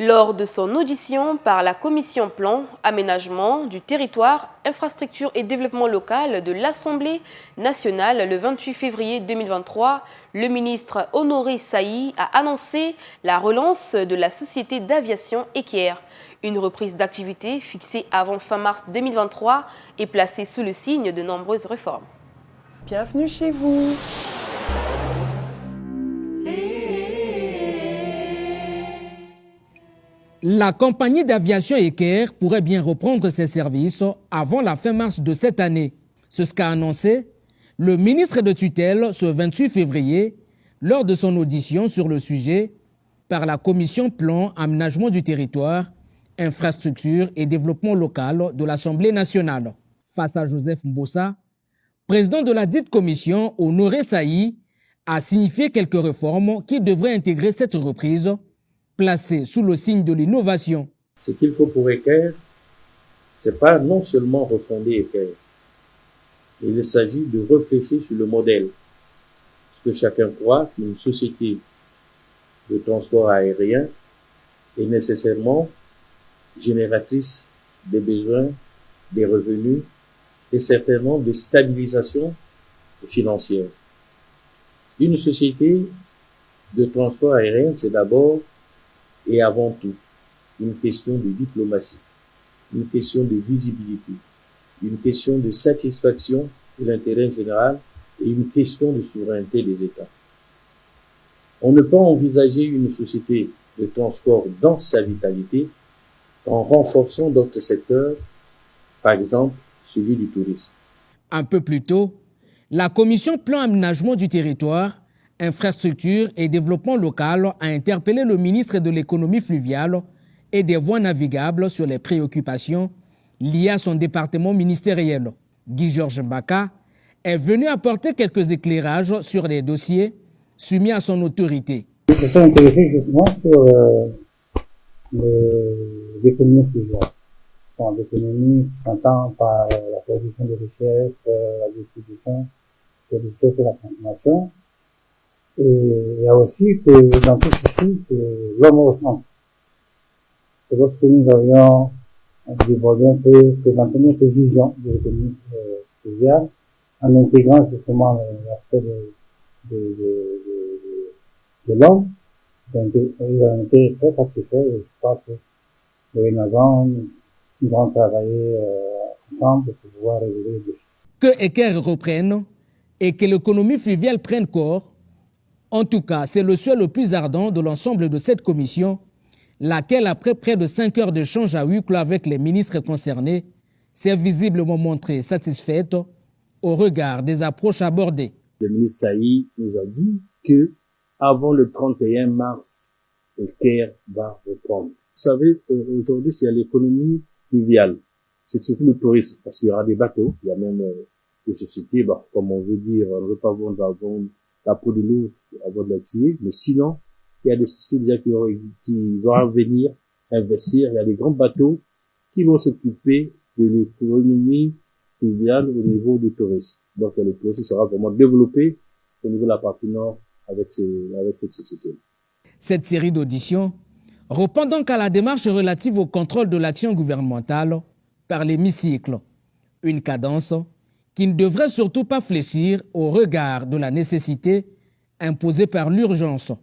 Lors de son audition par la Commission Plan, Aménagement du territoire, infrastructure et développement local de l'Assemblée nationale le 28 février 2023, le ministre Honoré Saï a annoncé la relance de la société d'aviation Eker. Une reprise d'activité fixée avant fin mars 2023 et placée sous le signe de nombreuses réformes. Bienvenue chez vous. La compagnie d'aviation Eker pourrait bien reprendre ses services avant la fin mars de cette année. C'est ce qu'a annoncé le ministre de tutelle ce 28 février lors de son audition sur le sujet par la Commission Plan, Aménagement du territoire, Infrastructure et Développement local de l'Assemblée nationale. Face à Joseph Mbossa, président de la dite commission, Honoré Saï a signifié quelques réformes qui devraient intégrer cette reprise placée sous le signe de l'innovation. Ce qu'il faut pour Eker, c'est pas non seulement refonder Eker. Il s'agit de réfléchir sur le modèle. Parce que chacun croit qu'une société de transport aérien est nécessairement génératrice des besoins, des revenus et certainement de stabilisation financière. Une société de transport aérien, c'est d'abord et avant tout une question de diplomatie, une question de visibilité, une question de satisfaction de l'intérêt général et une question de souveraineté des États. On ne peut envisager une société de transport dans sa vitalité en renforçant d'autres secteurs, par exemple celui du tourisme. Un peu plus tôt, la Commission Plan Aménagement du territoire, Infrastructure et Développement local a interpellé le ministre de l'économie fluviale et des voies navigables sur les préoccupations liées à son département ministériel. Guy-Georges Mbaka est venu apporter quelques éclairages sur les dossiers soumis à son autorité. Ils se sont intéressés justement sur l'économie fluviale. Bon, l'économie qui s'entend par la production de richesses, la distribution de richesses et la consommation. Et il y a aussi que dans tout ceci, c'est l'homme au centre. Et lorsque nous avions débordé un peu, présenté notre vision de l'économie fluviale, en intégrant justement l'aspect de l'homme, ils ont été très satisfaits et je crois que dorénavant, nous allons travailler ensemble pour pouvoir résoudre les défis. Que Eker reprenne et que l'économie fluviale prenne corps, en tout cas, c'est le souhait le plus ardent de l'ensemble de cette commission, laquelle, après près de 5 heures d'échange à huis clos avec les ministres concernés, s'est visiblement montrée satisfaite au regard des approches abordées. Le ministre Saï nous a dit que avant le 31 mars, Eker va reprendre. Vous savez, aujourd'hui, c'est l'économie fluviale. C'est surtout le tourisme, parce qu'il y aura des bateaux, il y a même des sociétés, comme on veut dire, on ne veut pas vendre la peau de loup avant de la tuer, mais sinon, il y a des sociétés déjà qui vont venir investir, il y a des grands bateaux qui vont s'occuper de l'économie fluviale au niveau du tourisme. Donc, le tourisme sera vraiment développé au niveau de la partie nord avec cette société. Cette série d'auditions répond donc à la démarche relative au contrôle de l'action gouvernementale par l'hémicycle. Une cadence qui ne devrait surtout pas fléchir au regard de la nécessité imposée par l'urgence.